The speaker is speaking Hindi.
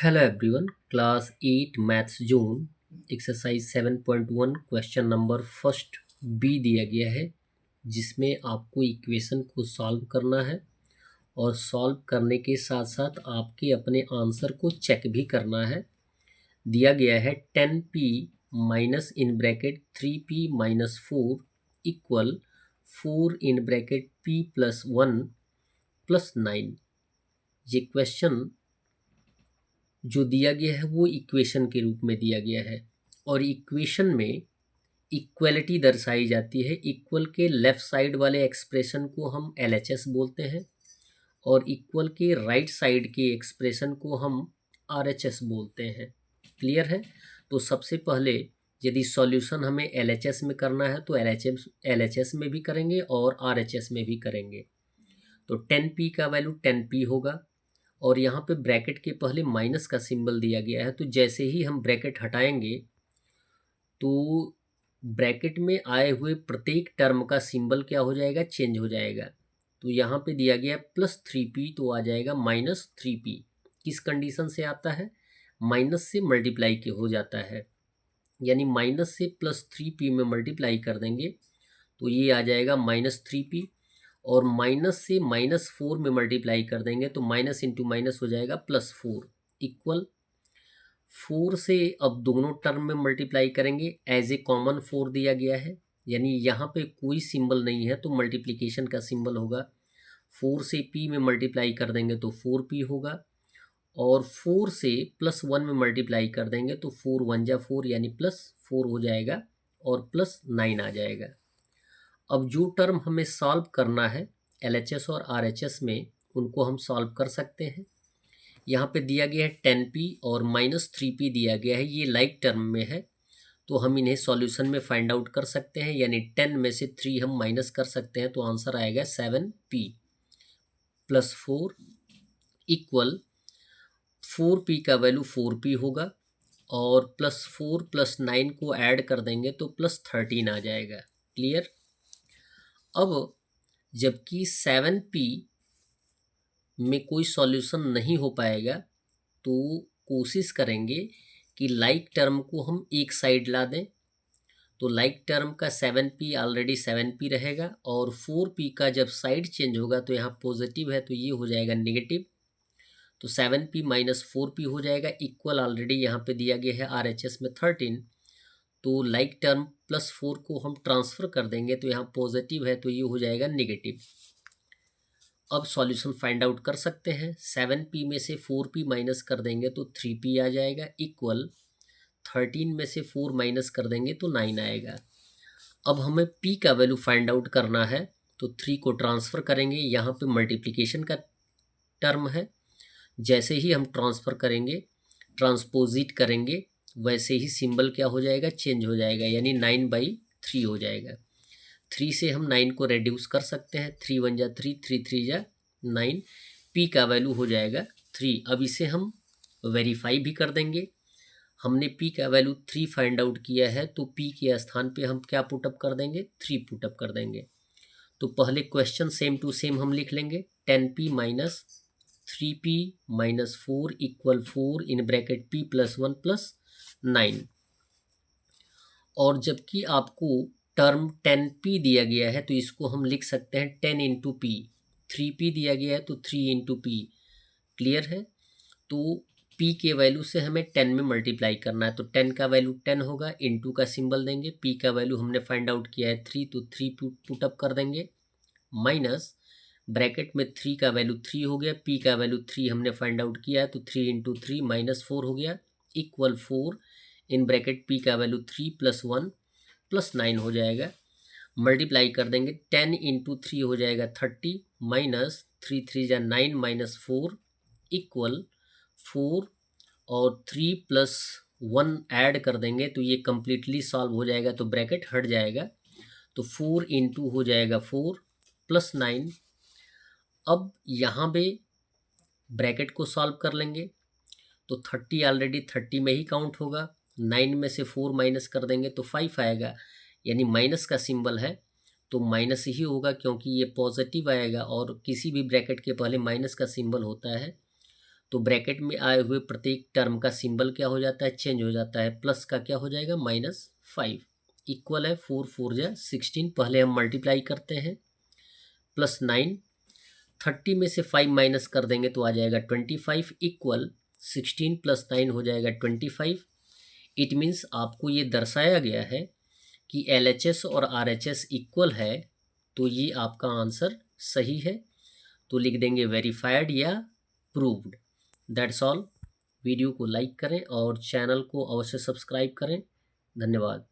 हेलो एवरीवन, क्लास 8 मैथ्स जोन exercise 7.1 question number first B दिया गया है, जिसमें आपको इक्वेशन को सॉल्व करना है और सॉल्व करने के साथ साथ आपके अपने आंसर को चेक भी करना है। दिया गया है 10p minus in bracket 3p minus 4 equal 4 in bracket p plus 1 plus 9। ये क्वेश्चन जो दिया गया है वो इक्वेशन के रूप में दिया गया है और इक्वेशन में इक्वलिटी दर्शाई जाती है। इक्वल के लेफ्ट साइड वाले एक्सप्रेशन को हम LHS बोलते हैं और इक्वल के राइट साइड के एक्सप्रेशन को हम RHS बोलते हैं। क्लियर है? तो सबसे पहले यदि सॉल्यूशन हमें LHS में करना है तो LHS में भी करेंगे और RHS में भी करेंगे। तो 10p का वैल्यू 10p होगा और यहाँ पे ब्रैकेट के पहले माइनस का सिंबल दिया गया है, तो जैसे ही हम ब्रैकेट हटाएंगे तो ब्रैकेट में आए हुए प्रत्येक टर्म का सिंबल क्या हो जाएगा, चेंज हो जाएगा। तो यहाँ पे दिया गया प्लस 3p तो आ जाएगा माइनस 3p। किस कंडीशन से आता है? माइनस से मल्टीप्लाई के हो जाता है, यानी माइनस से प्लस 3p में मल्टीप्लाई कर देंगे तो ये आ जाएगा माइनस 3p और माइनस से माइनस 4 में मल्टीप्लाई कर देंगे तो माइनस इंटू माइनस हो जाएगा प्लस 4 इक्वल 4 से अब दोनों टर्म में मल्टीप्लाई करेंगे। एज ए कॉमन 4 दिया गया है, यानी यहाँ पे कोई सिंबल नहीं है तो मल्टीप्लिकेशन का सिंबल होगा। 4 से p में मल्टीप्लाई कर देंगे तो 4p होगा और 4 से प्लस 1 में मल्टीप्लाई कर देंगे तो 4 1 जा 4 यानी प्लस 4 हो जाएगा और प्लस 9 आ जाएगा। अब जो टर्म हमें सॉल्व करना है LHS और RHS में, उनको हम सॉल्व कर सकते हैं। यहाँ पे दिया गया है 10p और माइनस 3p दिया गया है, ये लाइक टर्म में है तो हम इन्हें सॉल्यूशन में फाइंड आउट कर सकते हैं, यानी 10 में से 3 हम माइनस कर सकते हैं तो आंसर आएगा 7p प्लस 4 इक्वल 4p का वैल्यू 4p होगा और प्लस 4 प्लस 9 को ऐड कर देंगे तो प्लस 13 आ जाएगा। क्लियर? अब जबकि 7p में कोई सॉल्यूशन नहीं हो पाएगा तो कोशिश करेंगे कि लाइक टर्म को हम एक साइड ला दें। तो लाइक टर्म का 7p ऑलरेडी 7p रहेगा और 4p का जब साइड चेंज होगा तो यहाँ पॉजिटिव है तो ये हो जाएगा नेगेटिव, तो 7p माइनस 4p हो जाएगा इक्वल ऑलरेडी यहाँ पे दिया गया है RHS में 13। तो लाइक टर्म प्लस 4 को हम ट्रांसफ़र कर देंगे तो यहाँ पॉजिटिव है तो ये हो जाएगा नेगेटिव। अब सॉल्यूशन फाइंड आउट कर सकते हैं। 7p में से 4p माइनस कर देंगे तो 3p आ जाएगा इक्वल 13 में से 4 माइनस कर देंगे तो 9 आएगा। अब हमें p का वैल्यू फाइंड आउट करना है तो 3 को ट्रांसफ़र करेंगे, यहाँ पे मल्टीप्लिकेशन का टर्म है, जैसे ही हम ट्रांसफ़र करेंगे ट्रांसपोजिट करेंगे वैसे ही सिंबल क्या हो जाएगा, चेंज हो जाएगा, यानी 9/3 हो जाएगा। 3 से हम 9 को रेड्यूस कर सकते हैं, 3 1 जा 3 3 3 जा 9, p का वैल्यू हो जाएगा 3। अब इसे हम वेरीफाई भी कर देंगे। हमने p का वैल्यू 3 फाइंड आउट किया है तो p के स्थान पे हम क्या पुटअप कर देंगे, 3 पुटअप कर देंगे। तो पहले क्वेश्चन सेम टू सेम हम लिख लेंगे, 10p minus 3p minus 4 equal 4 in bracket p plus 1 plus 9। और जबकि आपको टर्म 10p दिया गया है तो इसको हम लिख सकते हैं 10 इंटू पी। 3p दिया गया है तो 3 इंटू पी। क्लियर है? तो p के वैल्यू से हमें 10 में मल्टीप्लाई करना है तो 10 का वैल्यू 10 होगा, इंटू का सिंबल देंगे, p का वैल्यू हमने फाइंड आउट किया है 3 तो 3 पुटअप कर देंगे, माइनस ब्रैकेट में 3 का वैल्यू 3 हो गया, p का वैल्यू 3 हमने फाइंड आउट किया है तो 3 इंटू 3 माइनस 4 हो गया इक्वल 4 इन ब्रैकेट p का वैल्यू 3 प्लस 1 प्लस 9 हो जाएगा। मल्टीप्लाई कर देंगे, 10 इंटू 3 हो जाएगा 30 माइनस 3 3 जा 9 माइनस 4 इक्वल 4 और 3 प्लस 1 ऐड कर देंगे तो ये कम्प्लीटली सॉल्व हो जाएगा तो ब्रैकेट हट जाएगा तो 4 इंटू हो जाएगा 4 प्लस 9। अब यहाँ पे ब्रैकेट को सॉल्व कर लेंगे तो 30 ऑलरेडी 30 में ही काउंट होगा, 9 में से 4 माइनस कर देंगे तो 5 आएगा, यानी माइनस का सिंबल है तो माइनस ही होगा क्योंकि ये पॉजिटिव आएगा और किसी भी ब्रैकेट के पहले माइनस का सिंबल होता है। तो ब्रैकेट में आए हुए प्रत्येक टर्म का सिंबल क्या हो जाता है, चेंज हो जाता है। प्लस का क्या हो जाएगा, -5 इक्वल है 4 4 जा 16। पहले हम मल्टीप्लाई करते हैं, +9, 30 में से 5 माइनस कर देंगे तो आ जाएगा 25 इक्वल 16 + 9 हो जाएगा 25। इट मीन्स आपको ये दर्शाया गया है कि LHS और RHS इक्वल है, तो ये आपका आंसर सही है। तो लिख देंगे वेरीफाइड या प्रूव्ड। That's all. वीडियो को लाइक करें और चैनल को अवश्य सब्सक्राइब करें। धन्यवाद।